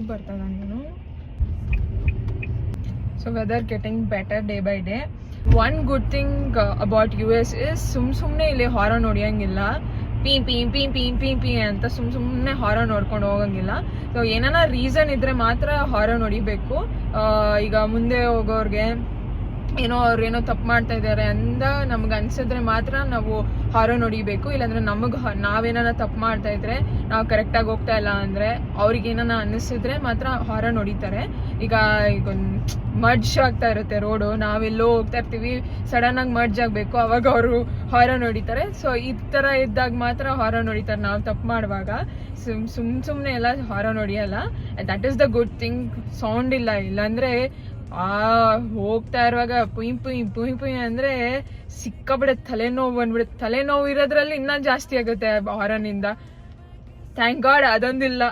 ಬರ್ತಾಗ ನೀನು. So weather getting better day by day. One good thing about US is ಸುಮ್ಮನೆ ಇಲ್ಲಿ horror ನೋಡಿಯಂಗಿಲ್ಲ. ಪೀ ಪೀ ಪೀ ಪೀ ಪೀ ಪೀ ಅಂತ ಸುಮ್ಮನೆ ಹಾರರ್ ನೋಡ್ಕೊಂಡು ಹೋಗಂಗಿಲ್ಲ. ಸೊ ಏನಾನ ರೀಸನ್ ಇದ್ರೆ ಮಾತ್ರ ಹಾರರ್ ನೋಡಿಬೇಕು. ಈಗ ಮುಂದೆ ಹೋಗೋರ್ಗೆ ಅವ್ರೇನೋ ತಪ್ಪು ಮಾಡ್ತಾ ಇದ್ದಾರೆ ಅಂತ ನಮ್ಗೆ ಅನ್ಸಿದ್ರೆ ಮಾತ್ರ ನಾವು ಹಾರರ್ ನೋಡಿಬೇಕು. ಇಲ್ಲಾಂದ್ರೆ ನಾವೇನಾರ ತಪ್ಪು ಮಾಡ್ತಾ ಇದ್ರೆ, ನಾವು ಕರೆಕ್ಟಾಗಿ ಹೋಗ್ತಾ ಇಲ್ಲ ಅಂದ್ರೆ ಅವ್ರಿಗೆ ಏನಾನ ಅನ್ನಿಸಿದ್ರೆ ಮಾತ್ರ ಹಾರರ್ ನೋಡಿತಾರೆ. ಈಗ ಮರ್ಜ್ ಆಗ್ತಾ ಇರುತ್ತೆ ರೋಡು, ನಾವೆಲ್ಲೋ ಹೋಗ್ತಾ ಇರ್ತೀವಿ, ಸಡನ್ ಆಗಿ ಮರ್ಜ್ ಆಗ್ಬೇಕು, ಅವಾಗ ಅವರು ಹಾರರ್ ನೋಡಿತಾರೆ. ಸೊ ಈ ತರ ಇದ್ದಾಗ ಮಾತ್ರ ಹಾರರ್ ನೋಡಿತಾರೆ. ನಾವು ತಪ್ಪು ಮಾಡುವಾಗ ಸುಮ್ಮನೆ ಎಲ್ಲ ಹಾರರ್ ನೋಡಿಯಲ್ಲ. That is the good thing. Sound ಇಲ್ಲಾಂದ್ರೆ ಹೋಗ್ತಾ ಇರುವಾಗ ಪುಯ್ ಪುಯ್ ಪುಯ್ ಪುಯ್ ಅಂದ್ರೆ ಸಿಕ್ಕಾಬಿಡುತ್ತೆ, ತಲೆನೋವು ಬಂದ್ಬಿಡುತ್ತೆ. ತಲೆನೋವು ಇರೋದ್ರಲ್ಲಿ ಇನ್ನೂ ಜಾಸ್ತಿ ಆಗುತ್ತೆ ಹಾರರ್ನಿಂದ. Thank god ಅದೊಂದಿಲ್ಲ.